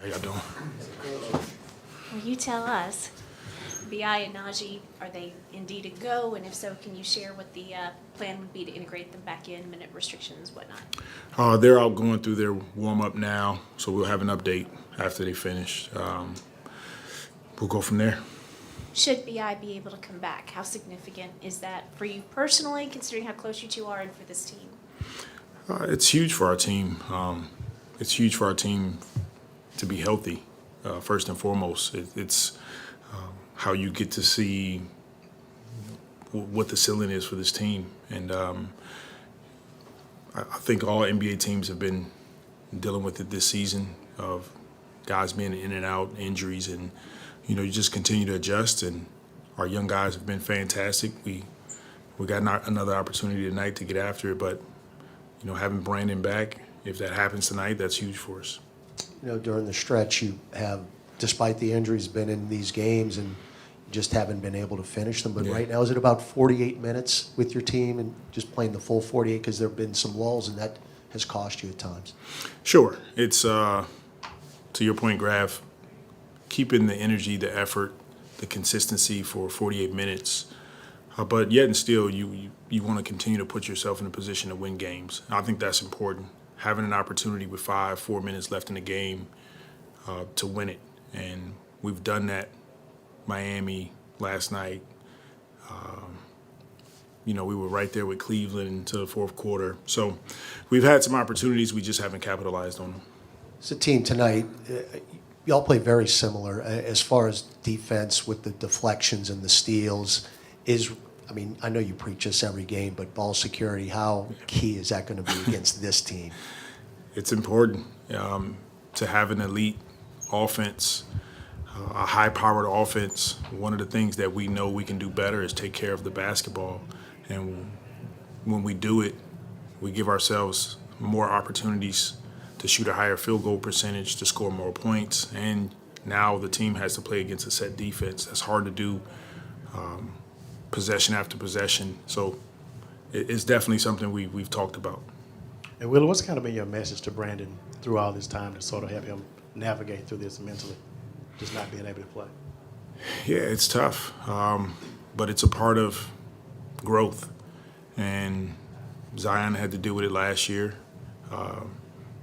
How y'all doing? Well, you tell us. BI and Naji, are they indeed a go? And if so, can you share what the plan would be to integrate them back in, minute restrictions, whatnot? They're out going through their warm-up now, so we'll have an update after they finish. We'll go from there. Should BI be able to come back? How significant is that for you personally, considering how close you two are, and for this team? It's huge for our team. It's huge for our team to be healthy, first and foremost. It's how you get to see what the ceiling is for this team. And I think all NBA teams have been dealing with it this season, of guys being in and out, injuries, and you just continue to adjust. And our young guys have been fantastic. We got another opportunity tonight to get after it, but having Brandon back, if that happens tonight, that's huge for us. During the stretch, you have, despite the injuries, been in these games and just haven't been able to finish them. But Yeah. right now, is it about 48 minutes with your team and just playing the full 48? Because there have been some lulls, and that has cost you at times. Sure. It's, to your point, Graf, keeping the energy, the effort, the consistency for 48 minutes. But yet and still, you want to continue to put yourself in a position to win games. I think that's important. Having an opportunity with 4 minutes left in the game to win it. And we've done that. Miami last night. We were right there with Cleveland into the fourth quarter. So we've had some opportunities. We just haven't capitalized on them. As a team tonight, y'all play very similar as far as defense with the deflections and the steals. I know you preach this every game, but ball security, how key is that going to be against this team? It's important to have an elite offense, a high-powered offense. One of the things that we know we can do better is take care of the basketball. And when we do it, we give ourselves more opportunities to shoot a higher field goal percentage, to score more points. And now the team has to play against a set defense. That's hard to do possession after possession. So it's definitely something we've talked about. And Willie, what's kind of been your message to Brandon through all this time to sort of help him navigate through this mentally, just not being able to play? Yeah, it's tough, but it's a part of growth. And Zion had to deal with it last year.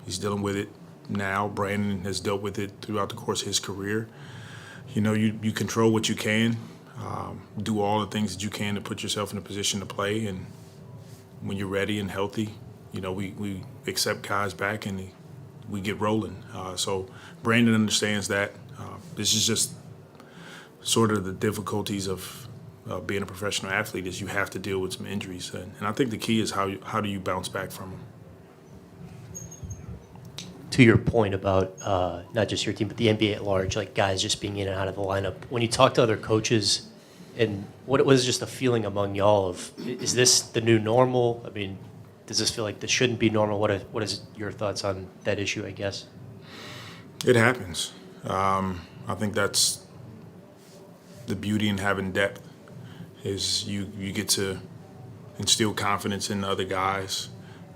He's dealing with it now. Brandon has dealt with it throughout the course of his career. You control what you can, do all the things that you can to put yourself in a position to play. And when you're ready and healthy, we accept guys back and we get rolling. So Brandon understands that. This is just sort of the difficulties of being a professional athlete, is you have to deal with some injuries. And I think the key is how do you bounce back from them. To your point about not just your team, but the NBA at large, like guys just being in and out of the lineup, when you talk to other coaches, and what was just a feeling among y'all of, is this the new normal? I mean, does this feel like this shouldn't be normal? What is your thoughts on that issue, I guess? It happens. I think that's the beauty in having depth, is you get to instill confidence in the other guys.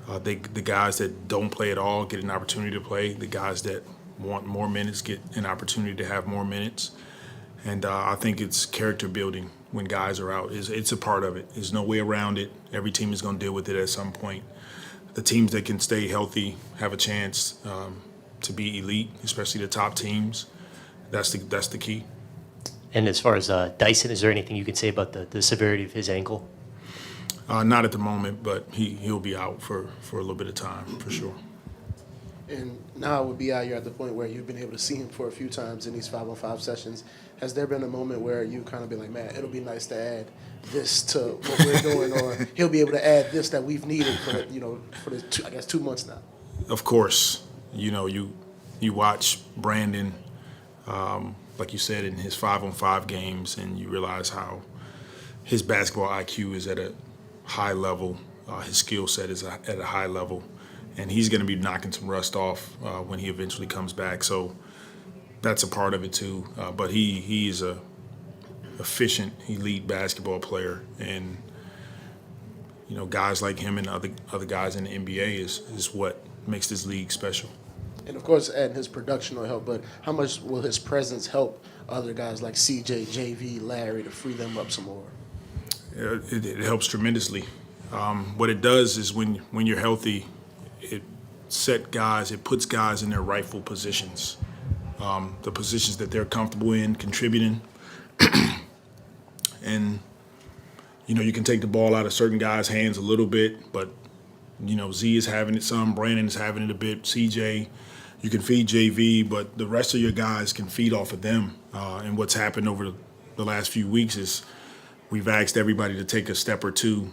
The guys that don't play at all get an opportunity to play. The guys that want more minutes get an opportunity to have more minutes. And I think it's character building when guys are out. It's a part of it. There's no way around it. Every team is going to deal with it at some point. The teams that can stay healthy have a chance to be elite, especially the top teams. That's the key. And as far as Dyson, is there anything you can say about the severity of his ankle? Not at the moment, but he'll be out for a little bit of time, for sure. And now with BI, you're at the point where you've been able to see him for a few times in these 5-on-5 sessions. Has there been a moment where you kind of been like, man, it'll be nice to add this to what we're doing, or he'll be able to add this that we've needed for the 2 months now? Of course, you watch Brandon, like you said, in his 5-on-5 games, and you realize how his basketball IQ is at a high level. His skill set is at a high level. And he's going to be knocking some rust off when he eventually comes back. So that's a part of it too. But he is a efficient, elite basketball player. And, guys like him and other guys in the NBA is what makes this league special. And of course, adding his production will help, but how much will his presence help other guys like CJ, JV, Larry to free them up some more? It helps tremendously. What it does is when you're healthy, it puts guys in their rightful positions, the positions that they're comfortable in contributing. And, you can take the ball out of certain guys' hands a little bit, but, Z is having it some, Brandon is having it a bit, CJ, you can feed JV, but the rest of your guys can feed off of them. And what's happened over the last few weeks is we've asked everybody to take a step or two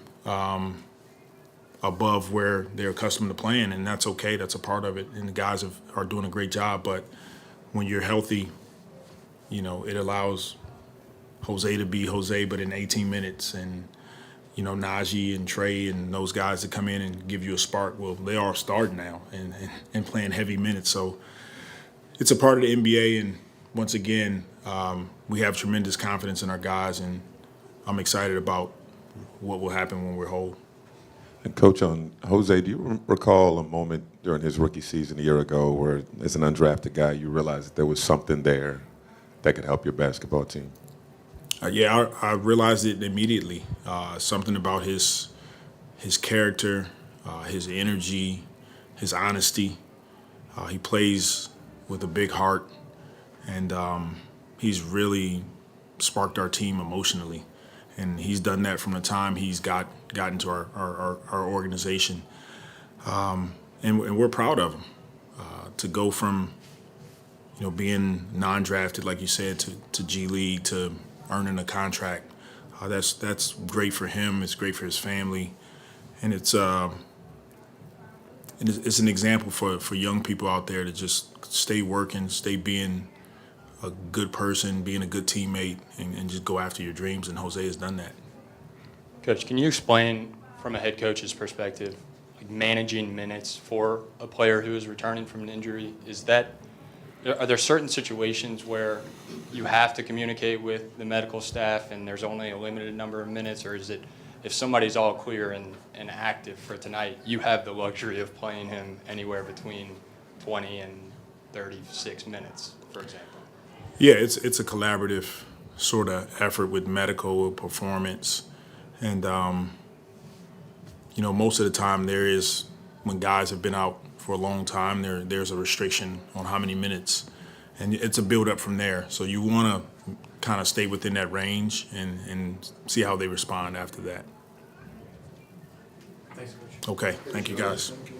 above where they're accustomed to playing, and that's okay. That's a part of it, and the guys are doing a great job. But when you're healthy, it allows Jose to be Jose, but in 18 minutes, and Naji and Trey and those guys that come in and give you a spark. Well, they are starting now and playing heavy minutes, so it's a part of the NBA. And once again, we have tremendous confidence in our guys, and I'm excited about what will happen when we're whole. And Coach, on Jose, do you recall a moment during his rookie season a year ago where, as an undrafted guy, you realized that there was something there that could help your basketball team? Yeah, I realized it immediately. Something about his character, his energy, his honesty. He plays with a big heart, and he's really sparked our team emotionally. And he's done that from the time he's got into our organization. And we're proud of him. To go from being non-drafted, like you said, to G League, to earning a contract, that's great for him. It's great for his family, and it's an example for young people out there to just stay working, stay being a good person, being a good teammate, and just go after your dreams. And Jose has done that. Coach, can you explain from a head coach's perspective, like managing minutes for a player who is returning from an injury? Are there certain situations where you have to communicate with the medical staff and there's only a limited number of minutes, or is it if somebody's all clear and active for tonight, you have the luxury of playing him anywhere between 20 and 36 minutes, for example? Yeah, it's a collaborative sort of effort with medical performance, and most of the time when guys have been out for a long time, there's a restriction on how many minutes, and it's a build up from there. So you want to kind of stay within that range and see how they respond after that. Thanks, Coach. Okay, thank you guys. Thank you.